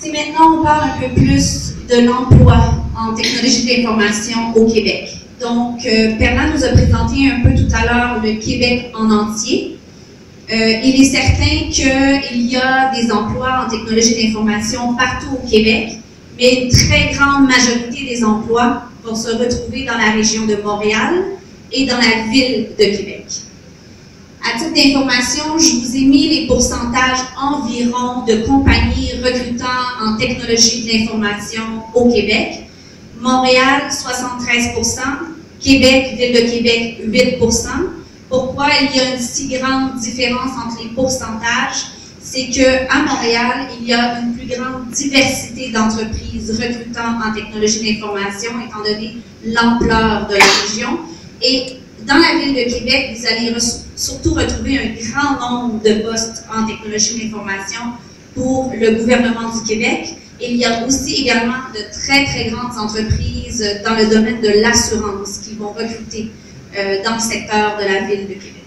Si maintenant on parle un peu plus de l'emploi en technologie de l'information au Québec. Donc, Perla nous a présenté un peu tout à l'heure le Québec en entier. Il est certain qu'il y a des emplois en technologie de l'information partout au Québec, mais une très grande majorité des emplois vont se retrouver dans la région de Montréal et dans la ville de Québec. À titre d'information, je vous ai mis les pourcentages environ de compagnies recrutant en technologie de l'information au Québec. Montréal, 73%, Québec, Ville de Québec, 8%. Pourquoi il y a une si grande différence entre les pourcentages? C'est qu'à Montréal, il y a une plus grande diversité d'entreprises recrutant en technologie de l'information, étant donné l'ampleur de la région. Et dans la Ville de Québec, vous allez surtout retrouver un grand nombre de postes en technologie de l'information pour le gouvernement du Québec. Et il y a aussi également de très, très grandes entreprises dans le domaine de l'assurance qui vont recruter dans le secteur de la Ville de Québec.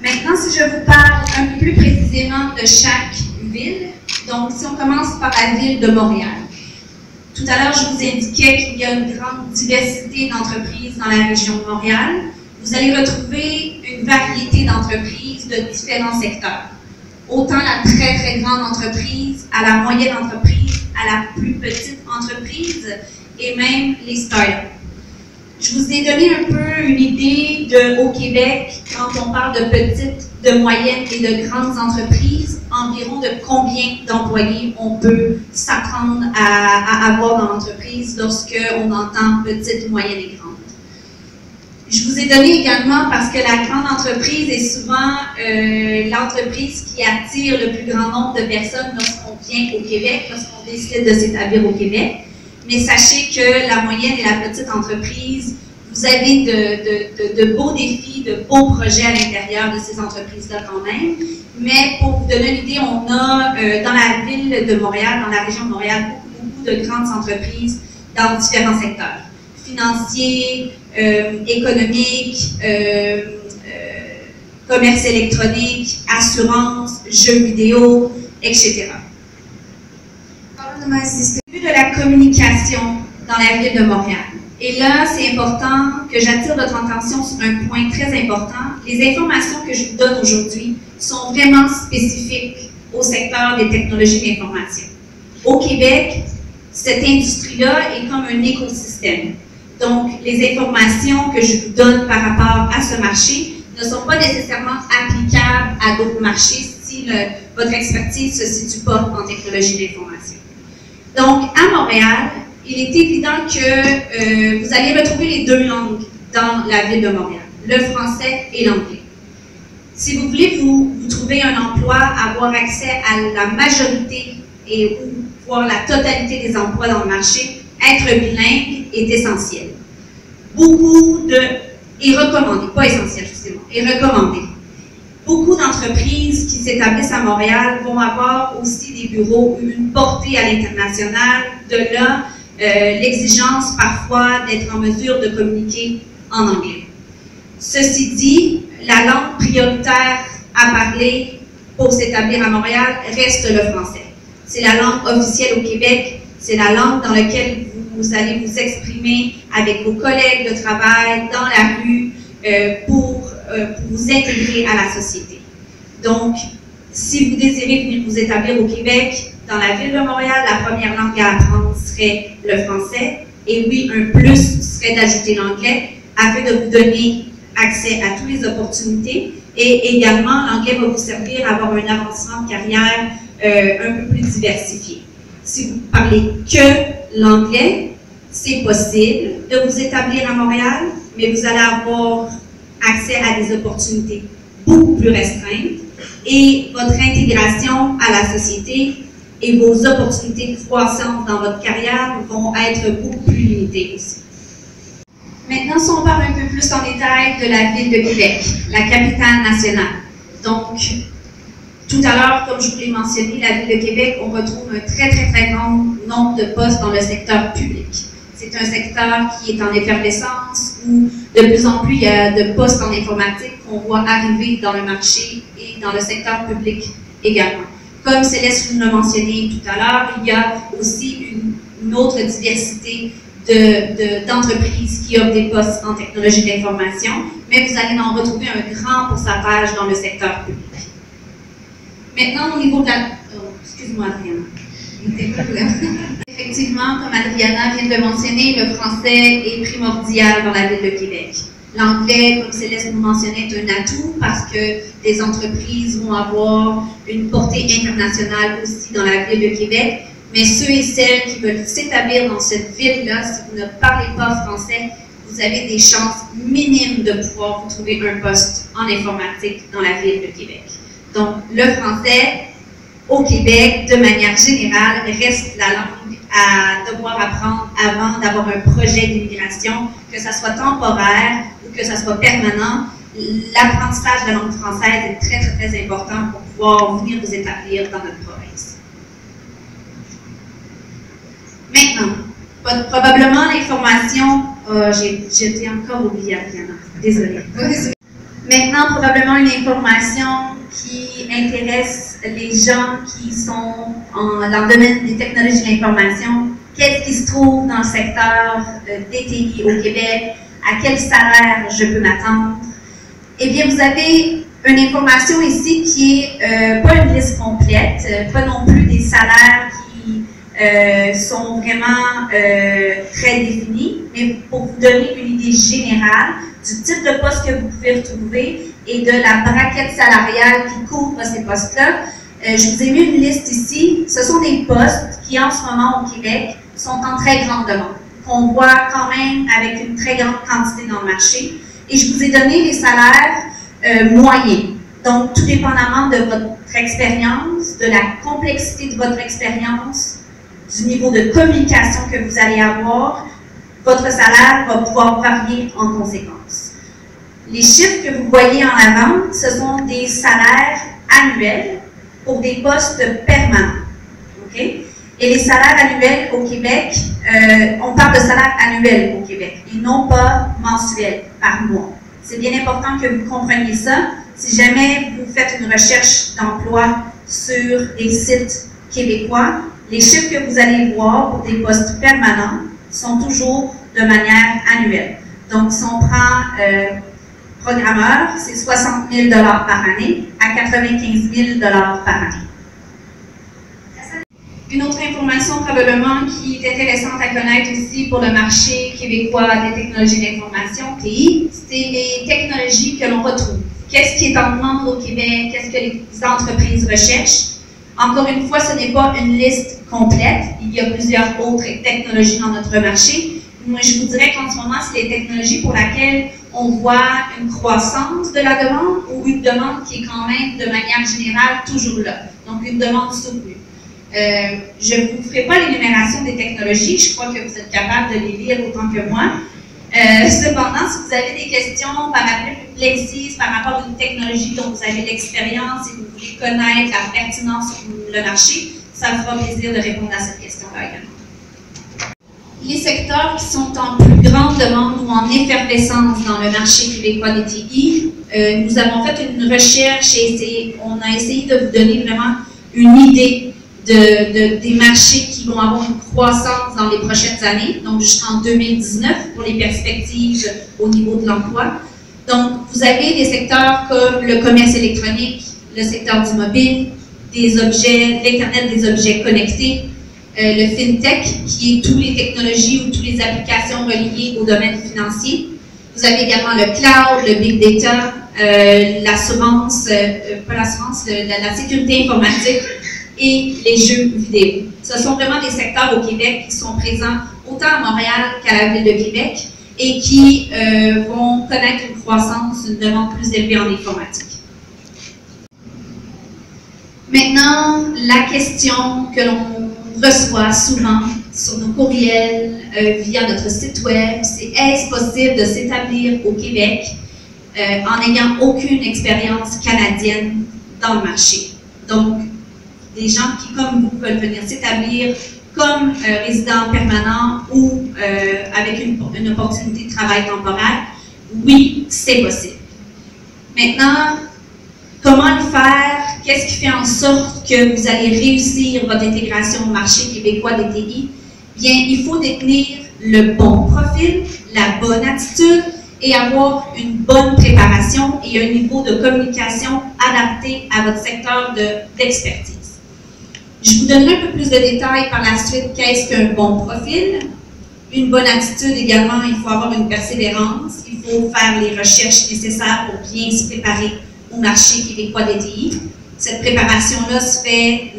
Maintenant, si je vous parle un peu plus précisément de chaque ville, donc si on commence par la Ville de Montréal. Tout à l'heure, je vous indiquais qu'il y a une grande diversité d'entreprises dans la région de Montréal. Vous allez retrouver une variété d'entreprises de différents secteurs. Autant la très, très grande entreprise, à la moyenne entreprise, à la plus petite entreprise, et même les startups. Je vous ai donné un peu une idée au Québec, quand on parle de petites, de moyennes et de grandes entreprises, environ de combien d'employés on peut s'attendre à avoir dans l'entreprise lorsqu'on entend petite, moyenne et grande. Je vous ai donné également, parce que la grande entreprise est souvent l'entreprise qui attire le plus grand nombre de personnes lorsqu'on vient au Québec, lorsqu'on décide de s'établir au Québec. Mais sachez que la moyenne et la petite entreprise, vous avez de beaux défis, de beaux projets à l'intérieur de ces entreprises-là quand même. Mais pour vous donner une idée, on a dans la ville de Montréal, dans la région de Montréal, beaucoup de grandes entreprises dans différents secteurs. Financiers, économiques, commerce électronique, assurance, jeux vidéo, etc. De la communication dans la ville de Montréal. Et là, c'est important que j'attire votre attention sur un point très important. Les informations que je vous donne aujourd'hui sont vraiment spécifiques au secteur des technologies de l'information. Au Québec, cette industrie-là est comme un écosystème. Donc, les informations que je vous donne par rapport à ce marché ne sont pas nécessairement applicables à d'autres marchés si votre expertise ne se situe pas en technologie de l'information. Donc, à Montréal, il est évident que vous allez retrouver les deux langues dans la ville de Montréal, le français et l'anglais. Si vous voulez vous trouver un emploi, avoir accès à la majorité et voire la totalité des emplois dans le marché, être bilingue est essentiel. Et recommandé, pas essentiel justement, et recommandé. Beaucoup d'entreprises qui s'établissent à Montréal vont avoir aussi des bureaux, une portée à l'international, de là l'exigence parfois d'être en mesure de communiquer en anglais. Ceci dit, la langue prioritaire à parler pour s'établir à Montréal reste le français. C'est la langue officielle au Québec, c'est la langue dans laquelle vous allez vous exprimer avec vos collègues de travail, dans la rue, pour vous intégrer à la société. Donc, si vous désirez venir vous établir au Québec, dans la ville de Montréal, la première langue à apprendre serait le français. Et oui, un plus serait d'ajouter l'anglais afin de vous donner accès à toutes les opportunités. Et également, l'anglais va vous servir à avoir un avancement de carrière un peu plus diversifié. Si vous parlez que l'anglais, c'est possible de vous établir à Montréal, mais vous allez avoir accès à des opportunités beaucoup plus restreintes et votre intégration à la société et vos opportunités de croissance dans votre carrière vont être beaucoup plus limitées aussi. Maintenant, si on parle un peu plus en détail de la ville de Québec, la capitale nationale. Donc, tout à l'heure, comme je vous l'ai mentionné, la ville de Québec, on retrouve un très, très, très grand nombre de postes dans le secteur public. C'est un secteur qui est en effervescence où de plus en plus il y a de postes en informatique qu'on voit arriver dans le marché et dans le secteur public également. Comme Céleste nous l'a mentionné tout à l'heure, il y a aussi une autre diversité d'entreprises qui offrent des postes en technologie de l'information, mais vous allez en retrouver un grand pourcentage dans le secteur public. Maintenant, au niveau de la... Oh, excuse-moi, Adriana. Effectivement, comme Adriana vient de mentionner, le français est primordial dans la ville de Québec. L'anglais, comme Céleste nous mentionnait, est un atout parce que les entreprises vont avoir une portée internationale aussi dans la ville de Québec. Mais ceux et celles qui veulent s'établir dans cette ville-là, si vous ne parlez pas français, vous avez des chances minimes de pouvoir vous trouver un poste en informatique dans la ville de Québec. Donc, le français, au Québec, de manière générale, reste la langue à devoir apprendre avant d'avoir un projet d'immigration, que ça soit temporaire ou que ça soit permanent. L'apprentissage de la langue française est très, très, très important pour pouvoir venir vous établir dans notre province. Maintenant, probablement l'information... j'ai encore oublié, Adriana. Désolée. Maintenant, probablement une information qui intéresse les gens qui sont dans le domaine des technologies de l'information. Qu'est-ce qui se trouve dans le secteur des TI au Québec? À quel salaire je peux m'attendre? Eh bien, vous avez une information ici qui est pas une liste complète, pas non plus des salaires qui sont vraiment très définis, mais pour vous donner une idée générale du type de poste que vous pouvez retrouver et de la braquette salariale qui couvre ces postes-là. Je vous ai mis une liste ici. Ce sont des postes qui, en ce moment au Québec, sont en très grande demande, qu'on voit quand même avec une très grande quantité dans le marché. Et je vous ai donné les salaires moyens. Donc, tout dépendamment de votre expérience, de la complexité de votre expérience, du niveau de communication que vous allez avoir, votre salaire va pouvoir varier en conséquence. Les chiffres que vous voyez en avant, ce sont des salaires annuels pour des postes permanents. Okay? Et les salaires annuels au Québec, on parle de salaire annuel au Québec et non pas mensuel par mois. C'est bien important que vous compreniez ça. Si jamais vous faites une recherche d'emploi sur des sites québécois, les chiffres que vous allez voir pour des postes permanents sont toujours de manière annuelle. Donc, si on prend programmeur, c'est 60 000 par année à 95 000 par année. Une autre information probablement qui est intéressante à connaître aussi pour le marché québécois des technologies d'information, TI, c'est les technologies que l'on retrouve. Qu'est-ce qui est en demande au Québec? Qu'est-ce que les entreprises recherchent? Encore une fois, ce n'est pas une liste complète. Il y a plusieurs autres technologies dans notre marché. Moi, je vous dirais qu'en ce moment, c'est les technologies pour lesquelles on voit une croissance de la demande ou une demande qui est quand même, de manière générale, toujours là. Donc, une demande soutenue. Je ne vous ferai pas l'énumération des technologies. Je crois que vous êtes capable de les lire autant que moi. Cependant, si vous avez des questions par rapport plus précises par rapport à une technologie dont vous avez l'expérience et que vous voulez connaître la pertinence sur le marché, ça me fera plaisir de répondre à cette question-là également. Les secteurs qui sont en plus grande demande ou en effervescence dans le marché québécois des TI, nous avons fait une recherche et on a essayé de vous donner vraiment une idée des marchés qui vont avoir une croissance dans les prochaines années, donc jusqu'en 2019 pour les perspectives au niveau de l'emploi. Donc, vous avez des secteurs comme le commerce électronique, le secteur du mobile, des objets, l'Internet des objets connectés, le FinTech, qui est toutes les technologies ou toutes les applications reliées au domaine financier. Vous avez également le cloud, le big data, l'assurance, pas l'assurance, la sécurité informatique et les jeux vidéo. Ce sont vraiment des secteurs au Québec qui sont présents autant à Montréal qu'à la ville de Québec et qui vont connaître une croissance, une demande plus élevée en informatique. Maintenant, la question que l'on reçoit souvent sur nos courriels, via notre site web, c'est est-ce possible de s'établir au Québec en n'ayant aucune expérience canadienne dans le marché? Donc, des gens qui, comme vous, veulent venir s'établir comme résident permanent ou avec une opportunité de travail temporaire, oui, c'est possible. Maintenant, comment le faire? qu'est-ce qui fait en sorte que vous allez réussir votre intégration au marché québécois des TI? Bien, il faut détenir le bon profil, la bonne attitude et avoir une bonne préparation et un niveau de communication adapté à votre secteur d'expertise. Je vous donnerai un peu plus de détails par la suite. Qu'est-ce qu'un bon profil? Une bonne attitude également, il faut avoir une persévérance, il faut faire les recherches nécessaires pour bien se préparer au marché québécois des TI. Cette préparation-là se fait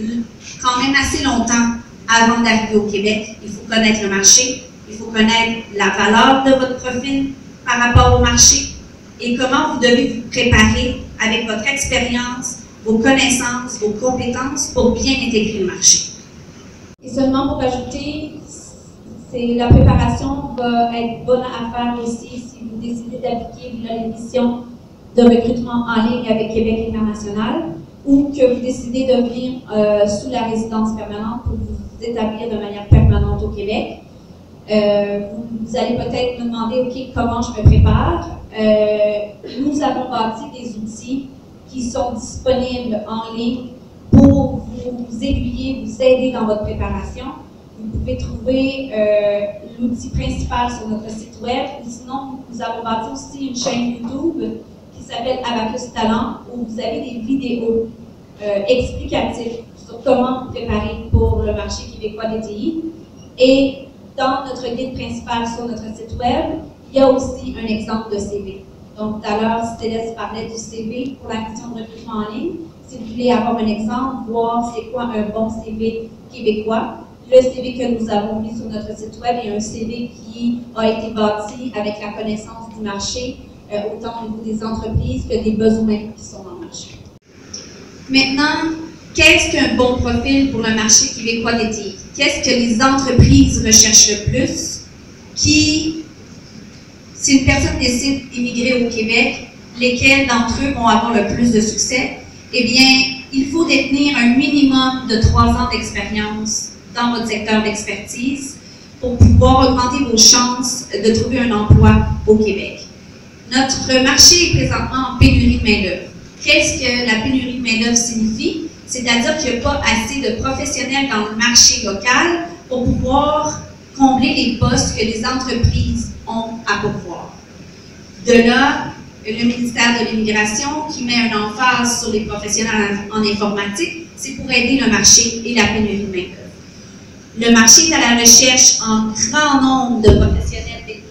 quand même assez longtemps avant d'arriver au Québec. Il faut connaître le marché, il faut connaître la valeur de votre profil par rapport au marché et comment vous devez vous préparer avec votre expérience, vos connaissances, vos compétences pour bien intégrer le marché. Et seulement pour ajouter, la préparation va être bonne à faire aussi si vous décidez d'appliquer l'émission de recrutement en ligne avec Québec International ou que vous décidez de venir sous la résidence permanente pour vous établir de manière permanente au Québec. Vous allez peut-être me demander, OK, comment je me prépare? Nous avons bâti des outils qui sont disponibles en ligne pour vous aiguiller, vous aider dans votre préparation. Vous pouvez trouver l'outil principal sur notre site web, ou sinon, nous avons bâti aussi une chaîne YouTube qui s'appelle Abacus Talent, où vous avez des vidéos explicatives sur comment vous préparer pour le marché québécois des TI. Et dans notre guide principal sur notre site web, il y a aussi un exemple de CV. Donc, tout à l'heure, Céleste parlait du CV pour la question de recrutement en ligne. Si vous voulez avoir un exemple, voir c'est quoi un bon CV québécois, le CV que nous avons mis sur notre site web est un CV qui a été bâti avec la connaissance du marché, autant au niveau des entreprises que des besoins qui sont dans le marché. Maintenant, qu'est-ce qu'un bon profil pour le marché québécois des TI? Qu'est-ce que les entreprises recherchent le plus? Si une personne décide d'immigrer au Québec, lesquels d'entre eux vont avoir le plus de succès? Eh bien, il faut détenir un minimum de 3 ans d'expérience dans votre secteur d'expertise pour pouvoir augmenter vos chances de trouver un emploi au Québec. Notre marché est présentement en pénurie de main-d'œuvre. Qu'est-ce que la pénurie de main-d'œuvre signifie? C'est-à-dire qu'il n'y a pas assez de professionnels dans le marché local pour pouvoir combler les postes que les entreprises ont à pourvoir. De là, le ministère de l'Immigration, qui met un emphase sur les professionnels en informatique, c'est pour aider le marché et la pénurie de main-d'œuvre. Le marché est à la recherche en grand nombre de professionnels maintenant.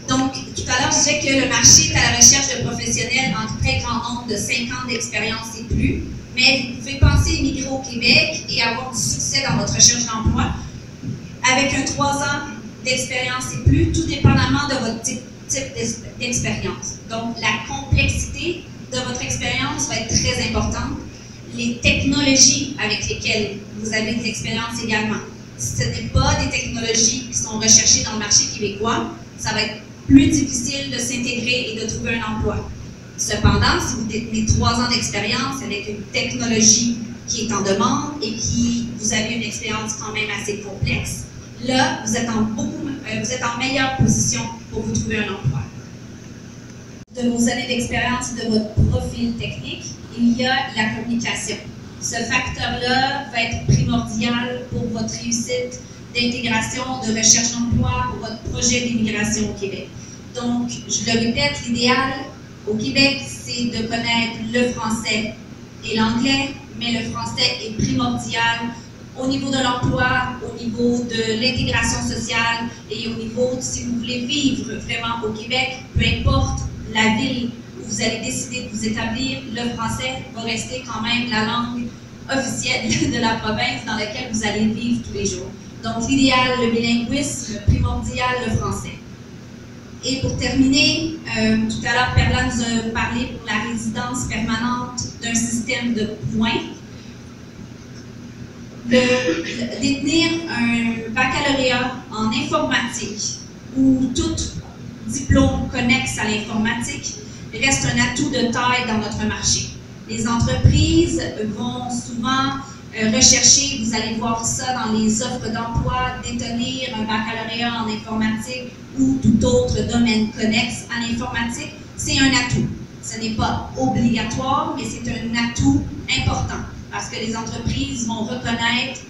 Donc, tout à l'heure, je disais que le marché est à la recherche de professionnels en très grand nombre de 5 ans d'expérience et plus, mais vous pouvez penser immigrer au Québec et avoir du succès dans votre recherche d'emploi avec un 3 ans d'expérience et plus, tout dépendamment de votre type d'expérience. Donc, la complexité de votre expérience va être très importante. Les technologies avec lesquelles vous avez de l'expérience également. Si ce n'est pas des technologies qui sont recherchées dans le marché québécois, ça va être plus difficile de s'intégrer et de trouver un emploi. Cependant, si vous détenez 3 ans d'expérience avec une technologie qui est en demande et vous avez une expérience quand même assez complexe, là, vous êtes en meilleure position pour vous trouver un emploi. De vos années d'expérience et de votre profil technique, il y a la communication. Ce facteur-là va être primordial pour votre réussite d'intégration, de recherche d'emploi, pour votre projet d'immigration au Québec. Donc, je le répète, l'idéal au Québec, c'est de connaître le français et l'anglais, mais le français est primordial au niveau de l'emploi, au niveau de l'intégration sociale et au niveau, si vous voulez vivre vraiment au Québec, peu importe la ville où vous allez décider de vous établir, le français va rester quand même la langue officielle de la province dans laquelle vous allez vivre tous les jours. Donc, l'idéal, le bilinguisme, primordial, le français. Et pour terminer, tout à l'heure, Perla nous a parlé pour la résidence permanente d'un système de points. Détenir un baccalauréat en informatique ou tout diplôme connexe à l'informatique reste un atout de taille dans notre marché. Les entreprises vont souvent rechercher, vous allez voir ça dans les offres d'emploi, détenir un baccalauréat en informatique ou tout autre domaine connexe à l'informatique, c'est un atout. Ce n'est pas obligatoire, mais c'est un atout important parce que les entreprises vont reconnaître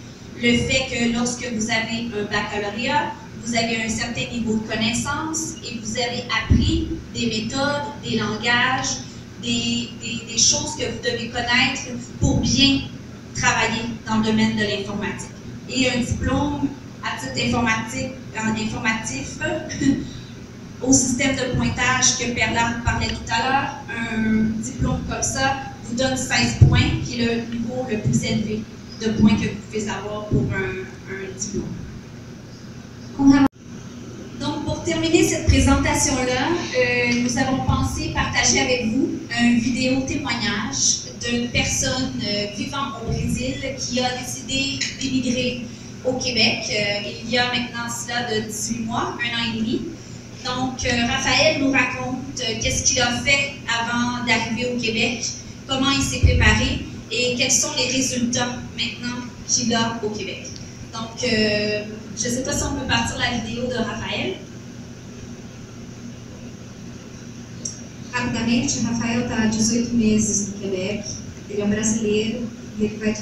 le fait que lorsque vous avez un baccalauréat, vous avez un certain niveau de connaissance et vous avez appris des méthodes, des langages, des choses que vous devez connaître pour bien travailler dans le domaine de l'informatique. Et un diplôme à titre informatif au système de pointage que Perla parlait tout à l'heure, un diplôme comme ça vous donne 16 points, qui est le niveau le plus élevé de points que vous pouvez avoir pour un diplôme. Donc, pour terminer cette présentation-là, nous avons pensé partager avec vous une vidéo témoignage d'une personne vivant au Brésil qui a décidé d'émigrer au Québec il y a maintenant cela de 18 mois, 1 an et demi. Donc, Raphaël nous raconte qu'est-ce qu'il a fait avant d'arriver au Québec, comment il s'est préparé et quels sont les résultats maintenant qu'il a au Québec. Donc, je ne sais pas si on peut partir la vidéo de Raphaël. Rapidamente, Rafael está há 18 meses no Quebec, ele é um brasileiro e ele vai